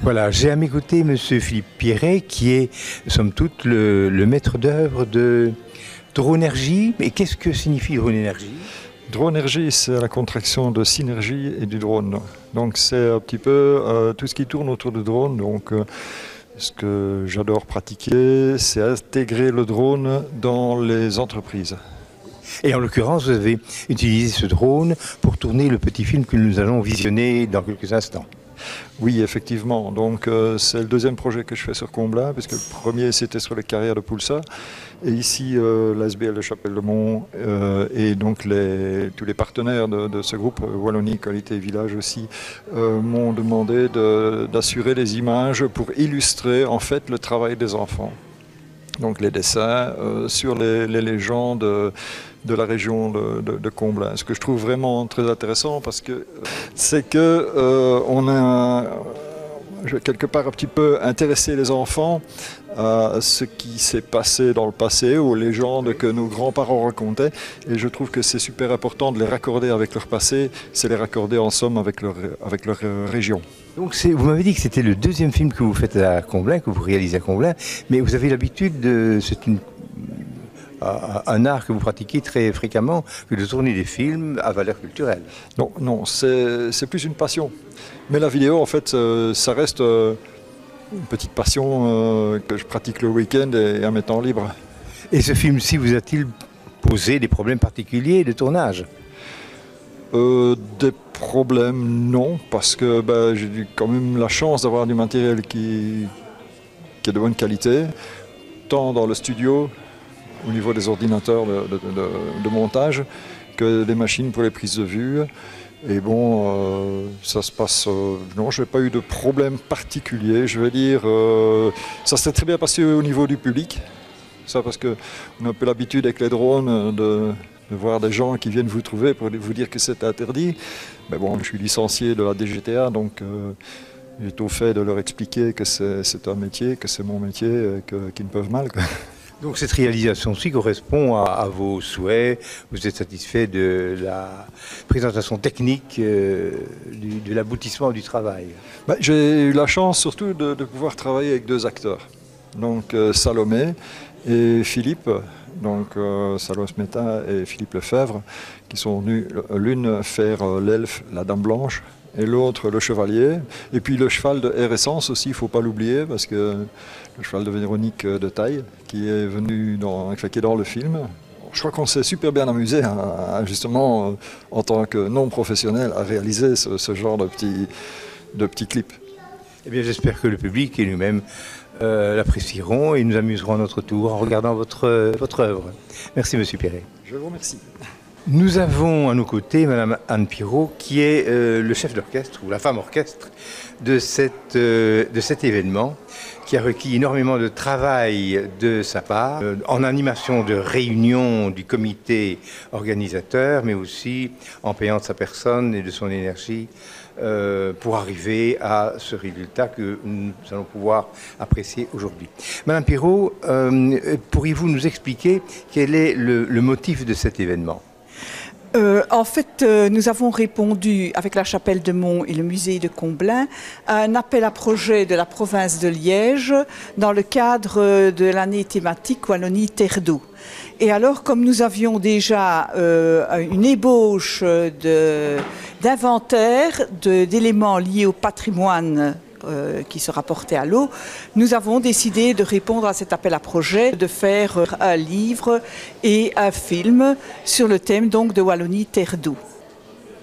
Voilà, j'ai à mes côtés M. Philippe Pierret, qui est, somme toute, le maître d'œuvre de Dronergie. Mais qu'est-ce que signifie Dronergie? Dronergie, c'est la contraction de synergie et du drone. Donc c'est un petit peu tout ce qui tourne autour du drone. Donc ce que j'adore pratiquer, c'est intégrer le drone dans les entreprises. Et en l'occurrence, vous avez utilisé ce drone pour tourner le petit film que nous allons visionner dans quelques instants. Oui, effectivement. Donc c'est le deuxième projet que je fais sur Comblain, puisque le premier c'était sur les carrières de Poulsa. Et ici, l'ASBL de Chapelle-de-Mont et donc tous les partenaires de ce groupe, Wallonie Qualité Village aussi, m'ont demandé d'assurer les images pour illustrer en fait le travail des enfants. Donc les dessins sur les légendes de la région de Comblain. Ce que je trouve vraiment très intéressant, parce que c'est que on a quelque part un petit peu intéressé les enfants à ce qui s'est passé dans le passé, aux légendes que nos grands-parents racontaient. Et je trouve que c'est super important de les raccorder avec leur passé, c'est les raccorder en somme avec leur région. Donc vous m'avez dit que c'était le deuxième film que vous faites à Comblain, que vous réalisez à Comblain, mais vous avez l'habitude c'est un art que vous pratiquez très fréquemment, que de tourner des films à valeur culturelle. Non, c'est plus une passion. Mais la vidéo, en fait, ça reste une petite passion que je pratique le week-end et à mes temps libres. Et ce film-ci vous a-t-il posé des problèmes particuliers de tournage? Des problèmes, non, parce que j'ai eu quand même la chance d'avoir du matériel qui est de bonne qualité, tant dans le studio, au niveau des ordinateurs de montage, que des machines pour les prises de vue. Et bon, ça se passe... non, je n'ai pas eu de problème particulier. Je veux dire, ça s'est très bien passé au niveau du public. Ça parce qu'on a un peu l'habitude avec les drones de voir des gens qui viennent vous trouver pour vous dire que c'est interdit. Mais bon, je suis licencié de la DGTA, donc j'ai tout fait de leur expliquer que c'est un métier, que c'est mon métier, qu'ils ne peuvent mal, quoi. Donc cette réalisation-ci correspond à vos souhaits, vous êtes satisfait de la présentation technique, de l'aboutissement du travail? J'ai eu la chance surtout de pouvoir travailler avec deux acteurs, donc Salomé et Philippe, donc Salomé Smeta et Philippe Lefebvre, qui sont venus l'une faire l'elfe, la Dame Blanche, et l'autre le chevalier, et puis le cheval de Air Essence aussi, il ne faut pas l'oublier, parce que le cheval de Véronique de Taille, qui est venu qui est dans le film. Je crois qu'on s'est super bien amusé, justement, en tant que non-professionnel, à réaliser ce genre de petits clips. Eh bien, j'espère que le public et nous-mêmes l'apprécieront et nous amuserons à notre tour en regardant votre œuvre. Merci, Monsieur Pierret. Je vous remercie. Nous avons à nos côtés Madame Anne Pirot, qui est le chef d'orchestre, ou la femme orchestre, de cet événement, qui a requis énormément de travail de sa part, en animation de réunion du comité organisateur, mais aussi en payant de sa personne et de son énergie pour arriver à ce résultat que nous allons pouvoir apprécier aujourd'hui. Madame Pirot, pourriez-vous nous expliquer quel est le motif de cet événement ? En fait, nous avons répondu avec la Chapelle-de-Mont et le musée de Comblain à un appel à projet de la province de Liège dans le cadre de l'année thématique Wallonie Terre d'eau. Et alors, comme nous avions déjà une ébauche d'inventaire d'éléments liés au patrimoine qui se rapportait à l'eau, nous avons décidé de répondre à cet appel à projet, de faire un livre et un film sur le thème donc de Wallonie Terre d'eau.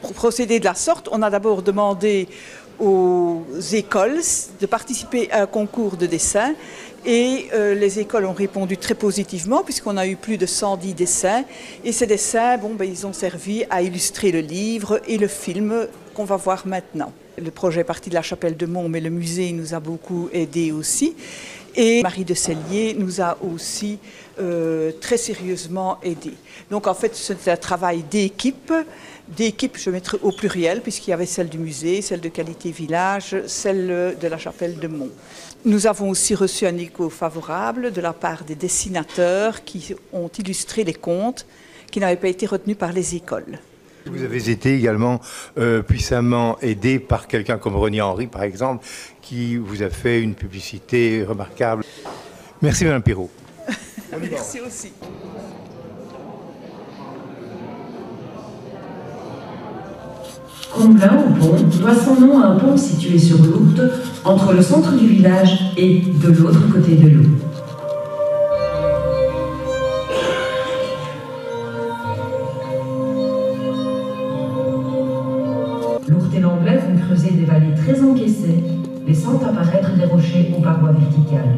Pour procéder de la sorte, on a d'abord demandé aux écoles de participer à un concours de dessin et les écoles ont répondu très positivement puisqu'on a eu plus de 110 dessins et ces dessins, ils ont servi à illustrer le livre et le film qu'on va voir maintenant. Le projet est parti de la Chapelle-de-Mont, mais le musée nous a beaucoup aidé aussi. Et Marie de Cellier nous a aussi très sérieusement aidé. Donc en fait, c'est un travail d'équipe. D'équipe, je mettrai au pluriel, puisqu'il y avait celle du musée, celle de Qualité Village, celle de la Chapelle-de-Mont. Nous avons aussi reçu un écho favorable de la part des dessinateurs qui ont illustré les contes qui n'avaient pas été retenus par les écoles. Vous avez été également puissamment aidé par quelqu'un comme René Henry, par exemple, qui vous a fait une publicité remarquable. Merci Madame Pirot. Merci aussi. Comblin-au-Pont doit son nom à un pont situé sur l'Ourthe, entre le centre du village et de l'autre côté de l'eau. L'Ourthe et l'Anglais vont creuser des vallées très encaissées, laissant apparaître des rochers aux parois verticales.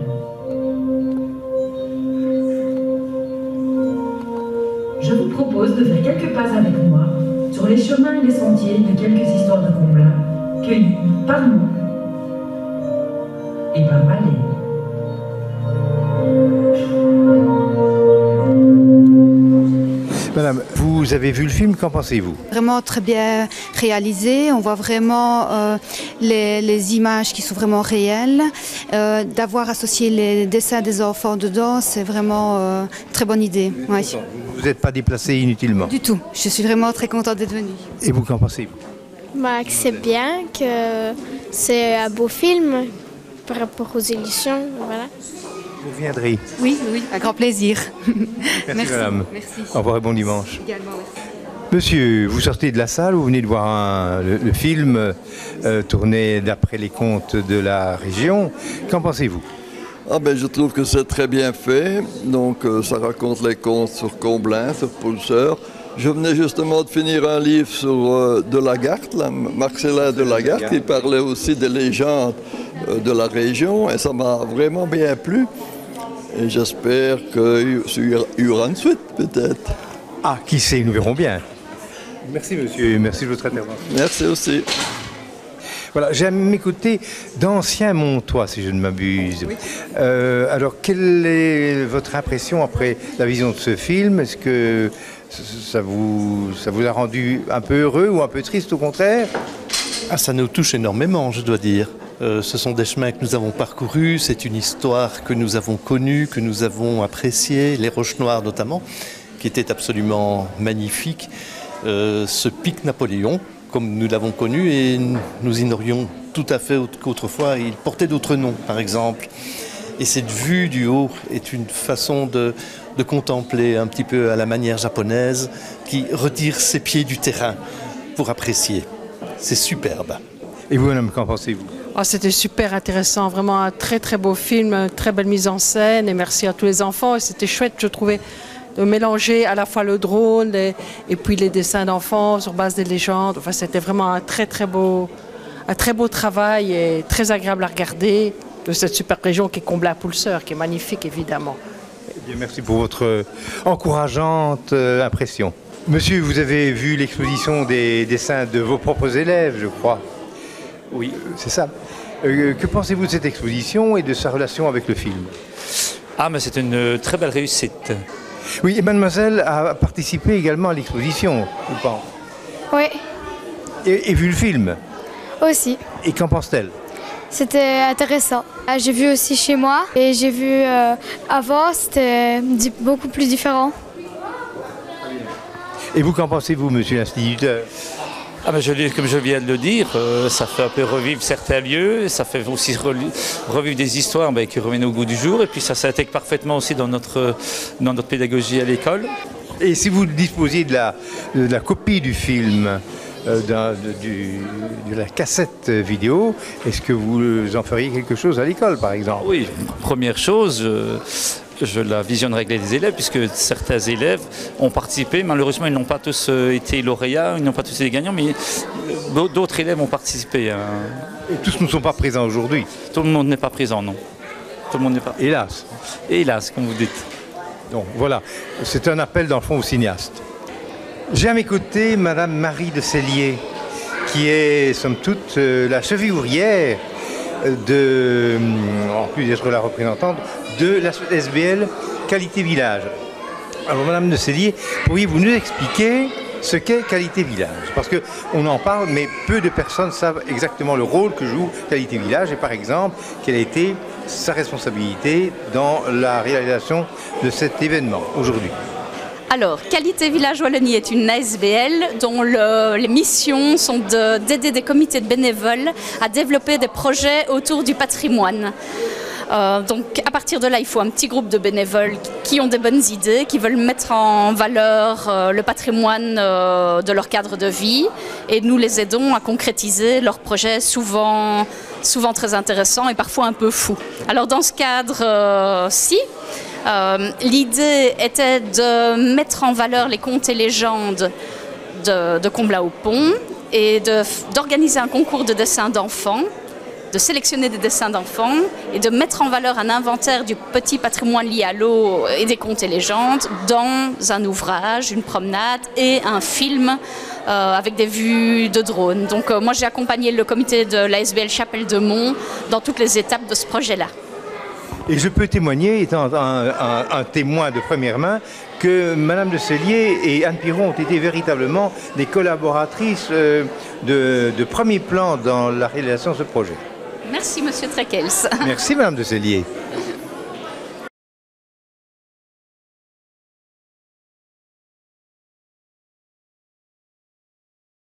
Je vous propose de faire quelques pas avec moi sur les chemins et les sentiers de quelques histoires de Comblain, cueillies par nous et par Valais. Madame, vous avez vu le film, qu'en pensez-vous? Vraiment très bien réalisé, on voit vraiment les images qui sont vraiment réelles. D'avoir associé les dessins des enfants dedans, c'est vraiment une très bonne idée. Ouais. Vous n'êtes pas déplacé inutilement? Du tout, je suis vraiment très contente d'être venue. Et vous, qu'en pensez-vous? Que c'est bien, que c'est un beau film par rapport aux éditions, voilà. Vous viendrez. Oui, oui, un grand plaisir. Merci madame. Merci. Au revoir et bon dimanche. Également, merci. Monsieur, vous sortez de la salle, vous venez de voir le film tourné d'après les contes de la région. Qu'en pensez-vous? Je trouve que c'est très bien fait. Donc ça raconte les contes sur Comblain, sur Pulseur. Je venais justement de finir un livre sur de Lagarthe, Marcellin de Lagarthe, qui parlait aussi des légendes de la région et ça m'a vraiment bien plu. Et j'espère qu'il y aura une suite peut-être. Ah, qui sait, nous verrons bien. Merci monsieur, merci de votre intervention. Merci aussi. Voilà, j'ai à mes côtés d'anciens Montois, si je ne m'abuse. Oui. Alors, quelle est votre impression après la vision de ce film? Est-ce que ça vous a rendu un peu heureux ou un peu triste au contraire? Ça nous touche énormément, je dois dire. Ce sont des chemins que nous avons parcourus, c'est une histoire que nous avons connue, que nous avons appréciée, les Roches Noires notamment, qui étaient absolument magnifiques. Ce pic Napoléon, comme nous l'avons connu, et nous ignorions tout à fait qu'autrefois il portait d'autres noms, par exemple. Et cette vue du haut est une façon de contempler un petit peu à la manière japonaise, qui retire ses pieds du terrain pour apprécier. C'est superbe. Et vous, madame, qu'en pensez-vous? C'était super intéressant, vraiment un très très beau film, une très belle mise en scène et merci à tous les enfants. Et c'était chouette, je trouvais, de mélanger à la fois le drone et puis les dessins d'enfants sur base des légendes. Enfin, c'était vraiment un très beau travail et très agréable à regarder de cette super région qui est Comblain-Pulseur, qui est magnifique évidemment. Eh bien, merci pour votre encourageante impression. Monsieur, vous avez vu l'exposition des dessins de vos propres élèves, je crois. Oui. C'est ça. Que pensez-vous de cette exposition et de sa relation avec le film? Mais c'est une très belle réussite. Oui, et mademoiselle a participé également à l'exposition, je pense. Oui. Et vu le film? Aussi. Et qu'en pense-t-elle? C'était intéressant. J'ai vu aussi chez moi et j'ai vu avant, c'était beaucoup plus différent. Et vous, qu'en pensez-vous, monsieur l'instituteur? Comme je viens de le dire, ça fait un peu revivre certains lieux, ça fait aussi revivre des histoires qui reviennent au goût du jour, et puis ça s'intègre parfaitement aussi dans notre pédagogie à l'école. Et si vous disposiez de la copie du film, de la cassette vidéo, est-ce que vous en feriez quelque chose à l'école, par exemple? Oui, première chose, je la visionnerai avec les élèves, puisque certains élèves ont participé. Malheureusement, ils n'ont pas tous été lauréats, ils n'ont pas tous été gagnants, mais d'autres élèves ont participé. Et tous ne sont pas présents aujourd'hui? Tout le monde n'est pas présent, non. Tout le monde n'est pas. Hélas. Hélas, comme vous dites. Donc voilà, c'est un appel dans le fond aux cinéastes. J'ai à mes côtés Madame Marie de Cellier, qui est, somme toute, la cheville ouvrière en plus d'être la représentante de la SBL Qualité Village. Alors Madame de Cellier, pourriez-vous nous expliquer ce qu'est Qualité Village? Parce qu'on en parle, mais peu de personnes savent exactement le rôle que joue Qualité Village et par exemple, quelle a été sa responsabilité dans la réalisation de cet événement aujourd'hui. Alors, Qualité Village Wallonie est une ASBL dont les missions sont d'aider des comités de bénévoles à développer des projets autour du patrimoine. Donc à partir de là, il faut un petit groupe de bénévoles qui ont des bonnes idées, qui veulent mettre en valeur le patrimoine de leur cadre de vie, et nous les aidons à concrétiser leurs projets souvent très intéressants et parfois un peu fous. Alors dans ce cadre-ci, l'idée était de mettre en valeur les contes et légendes de Comblain-au-Pont et d'organiser un concours de dessin d'enfants, de sélectionner des dessins d'enfants et de mettre en valeur un inventaire du petit patrimoine lié à l'eau et des contes et légendes dans un ouvrage, une promenade et un film avec des vues de drone. Donc moi j'ai accompagné le comité de l'ASBL Chapelle de Mont dans toutes les étapes de ce projet-là. Et je peux témoigner, étant un témoin de première main, que Madame de Cellier et Anne Pirot ont été véritablement des collaboratrices de premier plan dans la réalisation de ce projet. Merci Monsieur Trekels. Merci Madame de Cellier.